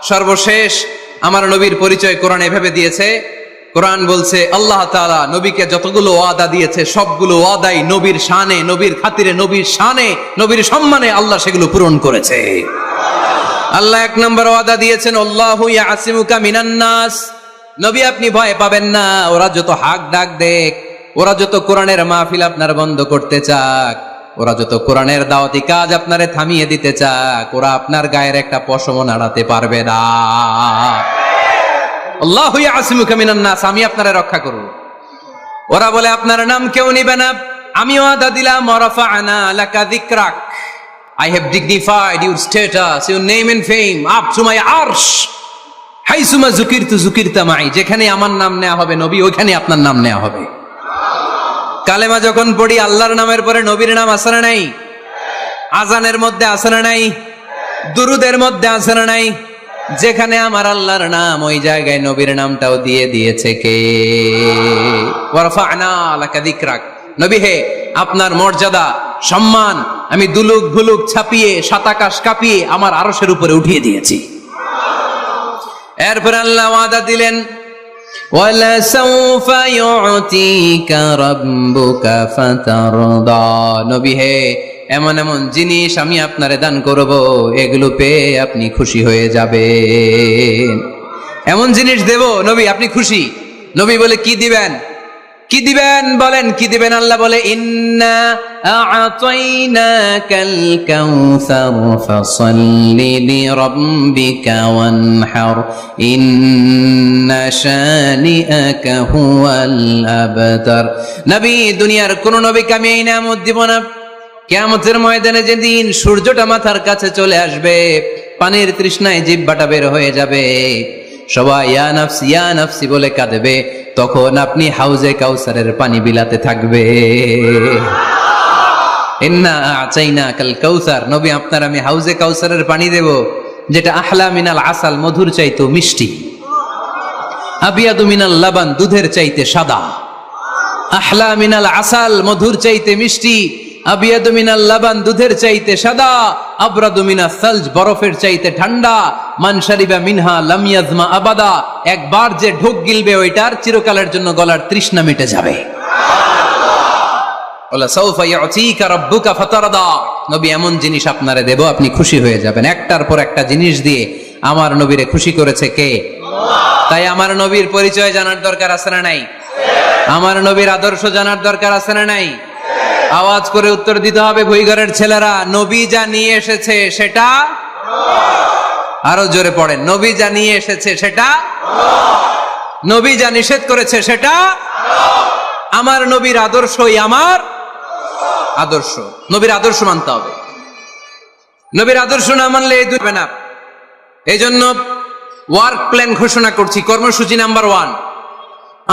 সর্বশেষ আমার নবীর পরিচয় কোরআন এভাবে দিয়েছে। কোরআন বলছে আল্লাহ তাআলা নবীকে যতগুলো ওয়াদা দিয়েছে সবগুলো ওয়াদাই নবীর শানে, নবীর খাতিরে, নবীর শানে, নবীর সম্মানে আল্লাহ সেগুলো পূরণ করেছে। আল্লাহ 1 নম্বর ওয়াদা দিয়েছেন আল্লাহু ইয়াসিমুকা মিনান নাস। নবী আপনি ভয় পাবেন না, ওরা যত হাক ডাক দেখ, ওরা যত কোরআনের মাহফিল আপনার বন্ধ করতে চাক, ওরা যত কোরআনের দাওয়াতি কাজ আপনারে থামিয়ে দিতে চাক, ওরা আপনার গায়ের একটা পশমও নাড়াতে পারবে না। আল্লাহু ইয়াসিমুকা মিনান নাস, আমি আপনারে রক্ষা করব। ওরা বলে আপনার নাম কেউ নিবে না, আমি ওয়াদা দিলাম ওয়ারাফা'না লাকা যিকরাক, I have dignified your status, your name and fame up to my arsh. হাইসুমা যুকিরতু যুকিরতা মাই, যেখানে আমার নাম নেওয়া হবে নবী ওইখানে আপনার নাম নেওয়া হবে। কালেমা যখন পড়ি আল্লাহর নামের পরে নবীর নাম আছে না নাই? আজানের মধ্যে আছে না নাই? দুরুদের মধ্যে আছে না নাই? যেখানে আমার আল্লাহর নাম ওই জায়গায় নবীর নামটাও দিয়ে দিয়েছে কে? ওয়ারফা'না লাকা যিকরাক, নবী হে আপনার মর্যাদা সম্মান আমি দুলুক ভুলুক ছাপিয়ে সাতাকাশ কাঁপিয়ে আমার আরশের উপরে উঠিয়ে দিয়েছি। এরপর আল্লাহ ওয়াদা দিলেন ওয়ালা সাউফা ইউতিকা রাব্বুকা ফাতারদা, নবী হে এমন এমন জিনিস আমি আপনারে দান করব, এগুলো পেয়ে আপনি খুশি হয়ে যাবেন। এমন জিনিস দেব নবী আপনি খুশি। নবী বলে কি দিবেন? কি দিবেন বলেন, কি দিবেন? আল্লাহ বলে ইন্না আ'তাইনাকাল কাউসার ফাসাল্লি লিরাব্বিকা ওয়ানহার ইন্না শানিআকা হুয়াল আবতার। নবী দুনিয়ার কোন নবীকে আমি এই নিয়ামত দিব না। কিয়ামতের ময়দানে যেদিন সূর্যটা মাথার কাছে চলে আসবে, পানির তৃষ্ণায় জিহ্বাটা বের হয়ে যাবে, সবাই ইয়া নাফসি ইয়া নাফসি বলে কাঁদবে, তখন আপনি হাউজে কাউসারের পানি বিলাতে থাকবে। ইন্না আ'তাইনাকাল কাউসার, নবী আপনার আমি হাউজে কাউসারের পানি দেব যেটা আহলা মিনাল আসাল, মধুর চাইতে মিষ্টি, আবিয়াদু মিনাল লাবান, দুধের চাইতে সাদা। আহলা মিনাল আসাল, মধুর চাইতে মিষ্টি, আবিয়াদু মিনাল লাবান, দুধের চাইতে সাদা, আবরাদু মিনাস সালজ, বরফের চাইতে ঠান্ডা, মান শারিবা মিনহা লাম ইয়াজমা আবাদা, একবার যে ঢোক গিলবে ওইটার চিরকালের জন্য গলার তৃষ্ণা মিটে যাবে। ওয়ালা সাউফা ইউতিকা রাব্বুকা ফাতারদা, নবী এমন জিনিস আপনারে দেব আপনি খুশি হয়ে যাবেন। একটার পর একটা জিনিস দিয়ে আমার নবীরে খুশি করেছে কে? আল্লাহ। তাই আমার নবীর পরিচয় জানার দরকার আছে না নাই? আমার নবীর আদর্শ জানার দরকার আছে না নাই? আওয়াজ করে উত্তর দিতে হবে ভুইঘরের ছেলেরা, নবী যা নিয়ে এসেছে সেটা, আরো জোরে পড়েন, নবী যা নিয়ে এসেছে সেটা, নবী যা নিষেধ করেছে সেটা, আমার নবীর আদর্শই আমার আদর্শ। নবীর আদর্শ মানতে হবে। নবীর আদর্শ না মানলে এই দুই না। এই জন্য ওয়ার্ক প্ল্যান ঘোষণা করছি, কর্মসূচি নাম্বার 1,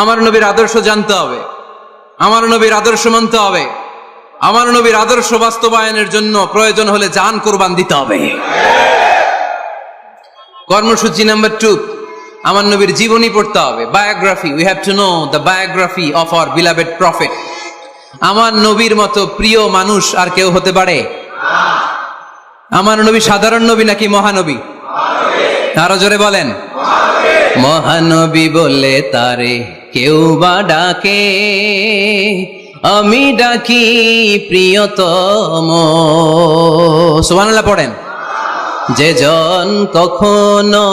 আমার নবীর আদর্শ জানতে হবে, আমার নবীর আদর্শ মানতে হবে, আমার নবীর আদর্শ বাস্তবায়নের জন্য প্রয়োজন হলে জান কোরবান দিতে হবে। কর্মসূচি নাম্বার 2, আমার নবীর জীবনী পড়তে হবে, biography. We have to know the biography of our beloved prophet. আমার নবীর মতো প্রিয় মানুষ আর কেউ হতে পারে? আমার নবী সাধারণ নবী নাকি মহানবী? আরো জোরে বলেন, মহানবী বলে তারে কেউ বা ডাকে, আমি ডাকি প্রিয়তম। সুবহানাল্লাহ পড়েন। যে জন কখনো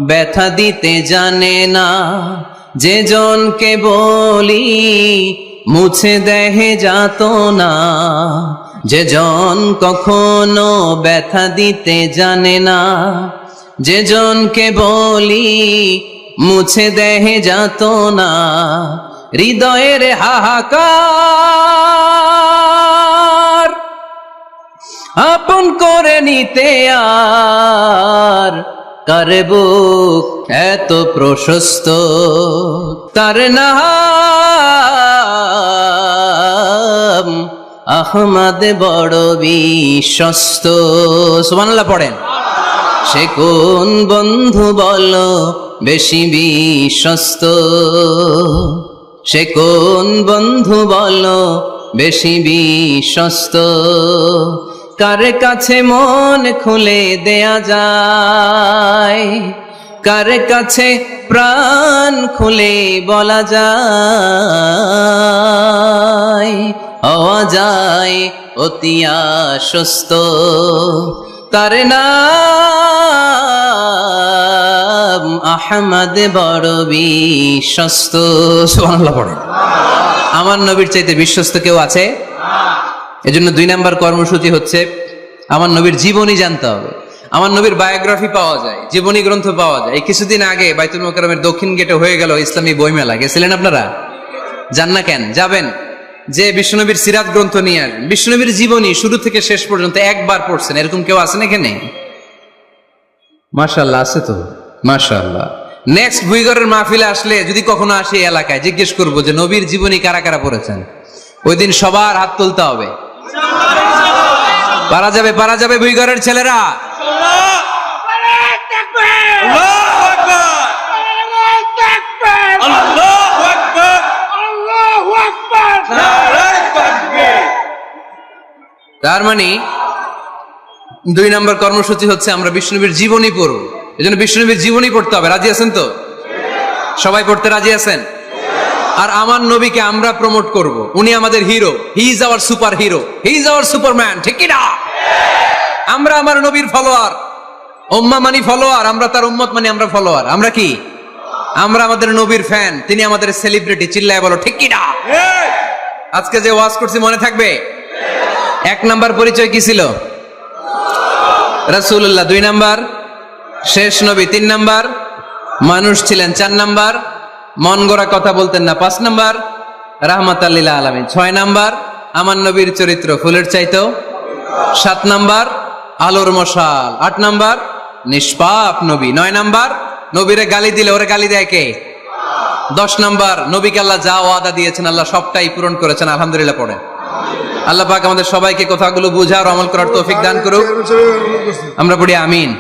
ব্যথা দিতে জানে না, যে জনকে বলি মুছে দেহে যাত না, যে জন কখনো ব্যথা দিতে জানে না, যে জনকে বলি মুছে দেহে যাত না, হৃদয়ের হাহাকার আপন করে নিতে আর কারে বুক এত প্রশস্ত, তার নাম আহমদ বড় বিশ্বস্ত। সুবহানাল্লাহ পড়েন। সে কোন বন্ধু বলো বেশি বিশ্বস্ত, সে কোন বন্ধু বলো বেশি বিশ্বস্ত, কার কাছে মন খুলে দেয়া যায়, কার কাছে প্রাণ খুলে বলা যায়, হওয়া যায় অতি আশ্বস্ত, তার নাম আহমদ বড় বিশ্বস্ত। সুবহানাল্লাহ পড়ে। আমার নবীর চাইতে বিশ্বস্ত কেউ আছে? এজন্য 2 নাম্বার কর্মসূচি হচ্ছে আমার নবীর জীবনী জানতে হবে। আমার নবীর বায়োগ্রাফি পাওয়া যায়, জীবনী গ্রন্থ পাওয়া যায়। এই কিছুদিন আগে বাইতুল মোকাররমের দক্ষিণ গেটে হয়ে গেল ইসলামী বইমেলা, গেছিলেন আপনারা? যান না কেন? যাবেন, যে বিশ্বনবীর সিরাত গ্রন্থ নিয়ে আসবেন। বিশ্বনবীর জীবনী শুরু থেকে শেষ পর্যন্ত একবার পড়ছেন এরকম কেউ আছেন এখানে? মাশাআল্লাহ, আছে তো, মাশাআল্লাহ। নেক্সট ভুইগড়ের মাহফিলে আসলে যদি কখনো আসে এই এলাকায়, জিজ্ঞেস করবো যে নবীর জীবনী কারা কারা পড়েছেন। ওই দিন সবার হাত তুলতে হবে। পারা যাবে, পারা যাবে ভুইগড়ের ছেলেরা? তার মানে 2 নম্বর কর্মসূচি হচ্ছে আমরা বিষ্ণুনবীর জীবনী পড়ব। এজন্য বিষ্ণুনবীর জীবনী পড়তে হবে। রাজি আছেন তো? সবাই পড়তে রাজি আছেন? আর আমার নবীকে আমরা প্রমোট করব। উনি আমাদের hero, he is our super hero, he is our Superman, ঠিক কি না? আমরা আমার নবীর ফলোয়ার, উম্মাহ মানি ফলোয়ার, আমরা তার উম্মত মানি আমরা ফলোয়ার। আমরা কি? আমরা আমাদের নবীর ফ্যান, তিনি আমাদের সেলিব্রিটি। চিল্লায় বলো ঠিক কি না? আজকে যে ওয়াজ করছি মনে থাকবে? 1 নাম্বার পরিচয় কি ছিল? রাসূলুল্লাহ। 2 নাম্বার শেষ নবী। 3 নাম্বার মানুষ ছিলেন। 4 নাম্বার মন গড়া কথা বলতেন না। 5 নাম্বার রাহমাতাল লিল আলামিন। 6 নাম্বার আমার নবীর চরিত্র ফুলের চাইতেও। 7 নাম্বার আলোর মশাল। 8 নাম্বার নিষ্পাপ নবী। 9 নাম্বার নবীরে গালি দিলে ওরে গালি দেয় কে? 10 নাম্বার নবীকে আল্লাহ যা ওয়াদা দিয়েছেন আল্লাহ সবটাই পূরণ করেছেন। আলহামদুলিল্লাহ পড়েন। আল্লাহ পাক আমাদের সবাইকে কথাগুলো বুঝার আমল করার তৌফিক দান করুক। আমরা পড়ি আমিন।